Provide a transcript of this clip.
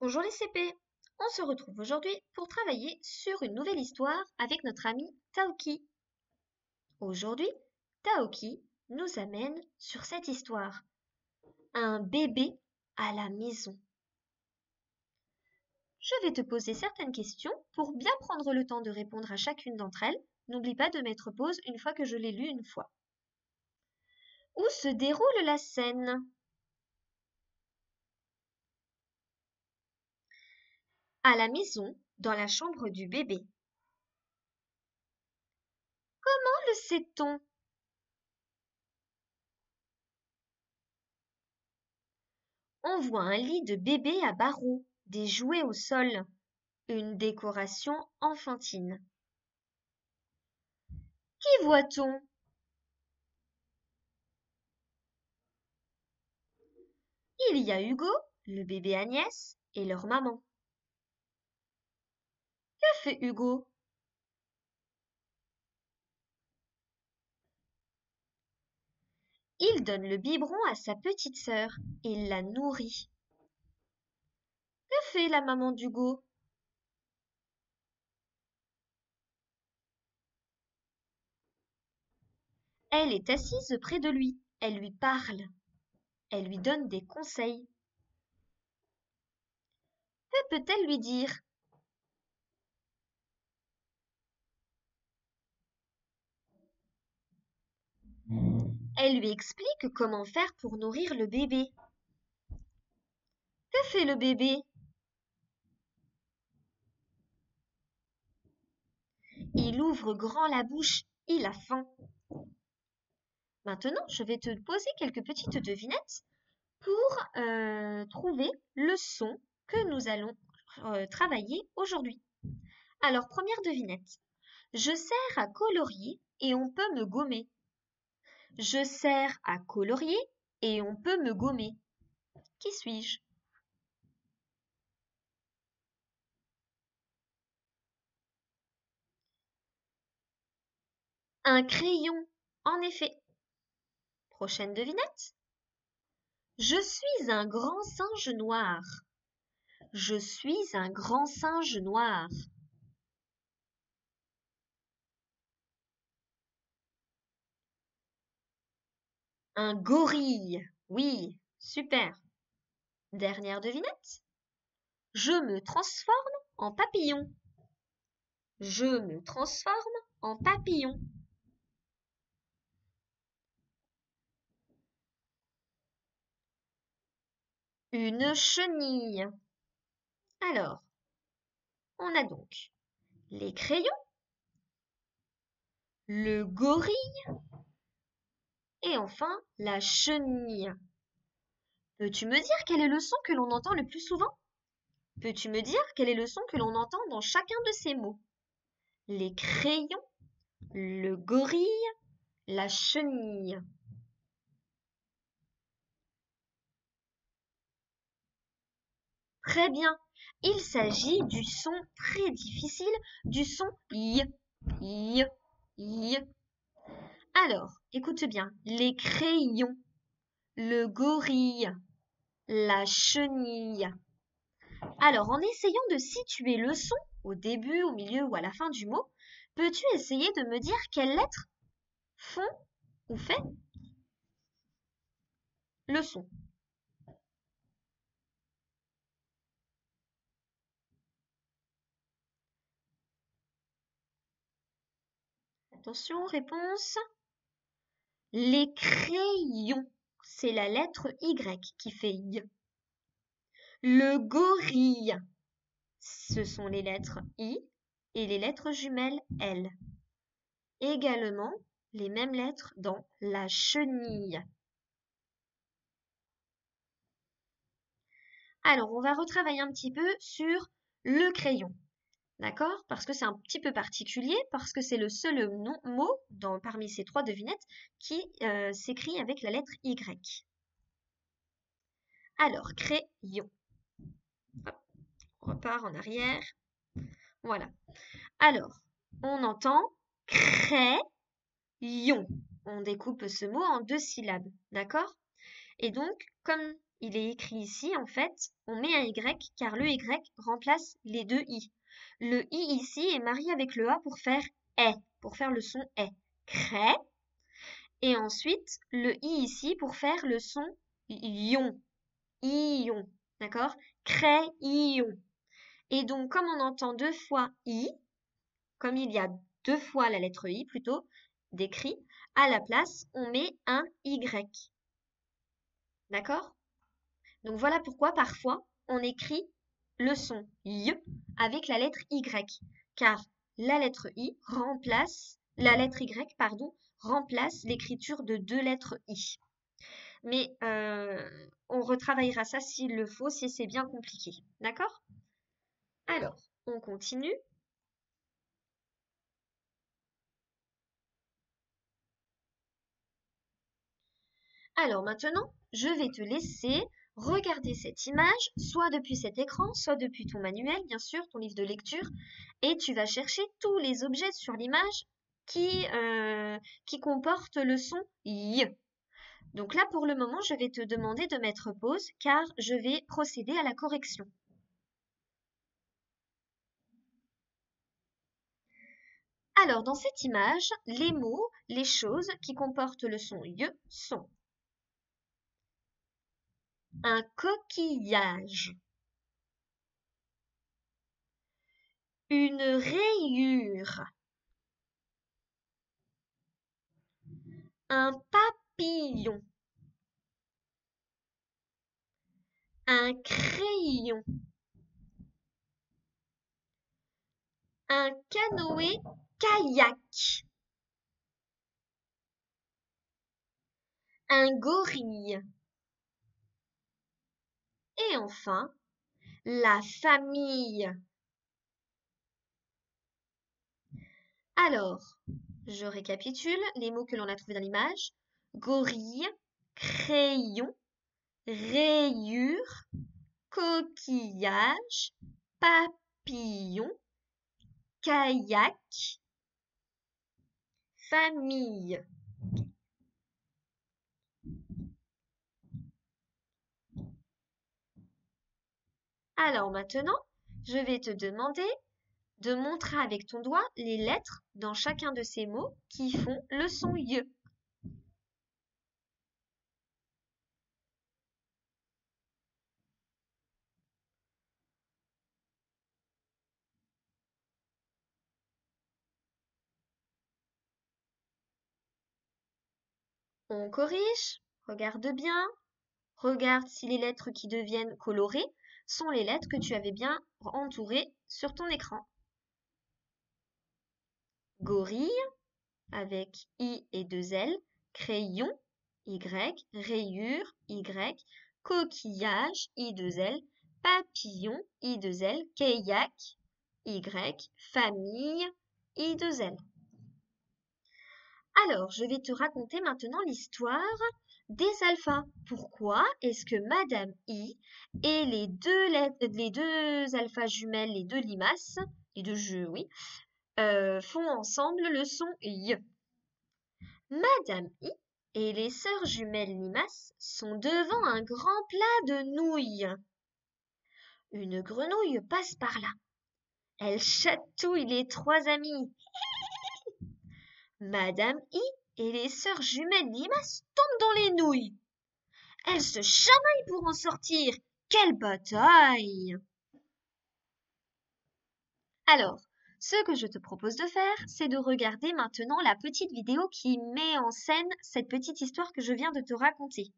Bonjour les CP, on se retrouve aujourd'hui pour travailler sur une nouvelle histoire avec notre ami Taoki. Aujourd'hui, Taoki nous amène sur cette histoire. Un bébé à la maison. Je vais te poser certaines questions pour bien prendre le temps de répondre à chacune d'entre elles. N'oublie pas de mettre pause une fois que je l'ai lu une fois. Où se déroule la scène? À la maison, dans la chambre du bébé. Comment le sait-on? On voit un lit de bébé à barreaux, des jouets au sol, une décoration enfantine. Qui voit-on? Il y a Hugo, le bébé Agnès et leur maman. Que fait Hugo? Il donne le biberon à sa petite sœur et la nourrit. Que fait la maman d'Hugo? Elle est assise près de lui. Elle lui parle. Elle lui donne des conseils. Que peut-elle lui dire? Elle lui explique comment faire pour nourrir le bébé. Que fait le bébé? Il ouvre grand la bouche, il a faim. Maintenant, je vais te poser quelques petites devinettes pour trouver le son que nous allons travailler aujourd'hui. Alors, première devinette. Je sers à colorier et on peut me gommer. Je sers à colorier et on peut me gommer. Qui suis-je? Un crayon, en effet. Prochaine devinette. Je suis un grand singe noir. Je suis un grand singe noir. Un gorille. Oui, super. Dernière devinette. Je me transforme en papillon. Je me transforme en papillon. Une chenille. Alors, on a donc les crayons, le gorille et enfin la chenille. Peux-tu me dire quel est le son que l'on entend le plus souvent? Peux-tu me dire quel est le son que l'on entend dans chacun de ces mots? Les crayons, le gorille, la chenille. Très bien. Il s'agit du son très difficile, du son I, I, I. Alors, écoute bien, les crayons, le gorille, la chenille. Alors, en essayant de situer le son au début, au milieu ou à la fin du mot, peux-tu essayer de me dire quelles lettres font ou fait le son? Attention, réponse. Les crayons, c'est la lettre Y qui fait Y. Le gorille, ce sont les lettres I et les lettres jumelles L. Également, les mêmes lettres dans la chenille. Alors, on va retravailler un petit peu sur le crayon. D'accord? Parce que c'est un petit peu particulier, parce que c'est le seul mot parmi ces trois devinettes qui s'écrit avec la lettre Y. Alors, crayon. Hop, on repart en arrière. Voilà. Alors, on entend crayon. On découpe ce mot en deux syllabes. D'accord? Et donc, comme il est écrit ici, en fait, on met un Y car le Y remplace les deux I. Le I ici est marié avec le A pour faire est, pour faire le son est. Cré. Et ensuite, le I ici pour faire le son ion. Ion. D'accord? Crayon. Et donc, comme on entend deux fois I, comme il y a deux fois la lettre I plutôt, d'écrit, à la place, on met un Y. D'accord? Donc voilà pourquoi parfois on écrit le son Y avec la lettre Y, car la lettre I remplace, la lettre Y, pardon, remplace l'écriture de deux lettres I. Mais on retravaillera ça s'il le faut, si c'est bien compliqué. D'accord? Alors, on continue. Alors maintenant, je vais te laisser regarder cette image, soit depuis cet écran, soit depuis ton manuel, bien sûr, ton livre de lecture, et tu vas chercher tous les objets sur l'image qui comportent le son Y. Donc là, pour le moment, je vais te demander de mettre pause car je vais procéder à la correction. Alors, dans cette image, les mots, les choses qui comportent le son Y sont un coquillage, une rayure, un papillon, un crayon, un canoë-kayak, un gorille. Et enfin, la famille. Alors, je récapitule les mots que l'on a trouvés dans l'image. Gorille, crayon, rayure, coquillage, papillon, kayak, famille. Alors maintenant, je vais te demander de montrer avec ton doigt les lettres dans chacun de ces mots qui font le son Y. On corrige, regarde bien, regarde si les lettres qui deviennent colorées sont les lettres que tu avais bien entourées sur ton écran. Gorille, avec I et deux L, crayon, Y, rayure, Y, coquillage, I deux L, papillon, I deux L, kayak, Y, famille, I deux L. Alors, je vais te raconter maintenant l'histoire des alphas. Pourquoi est-ce que Madame I et les deux alphas jumelles, les deux limaces, les deux jeux, oui, font ensemble le son Y. Madame I et les sœurs jumelles limaces sont devant un grand plat de nouilles. Une grenouille passe par là. Elle chatouille les trois amis. Madame I et les sœurs jumelles limaces tombent dans les nouilles. Elles se chamaillent pour en sortir. Quelle bataille! Alors, ce que je te propose de faire, c'est de regarder maintenant la petite vidéo qui met en scène cette petite histoire que je viens de te raconter.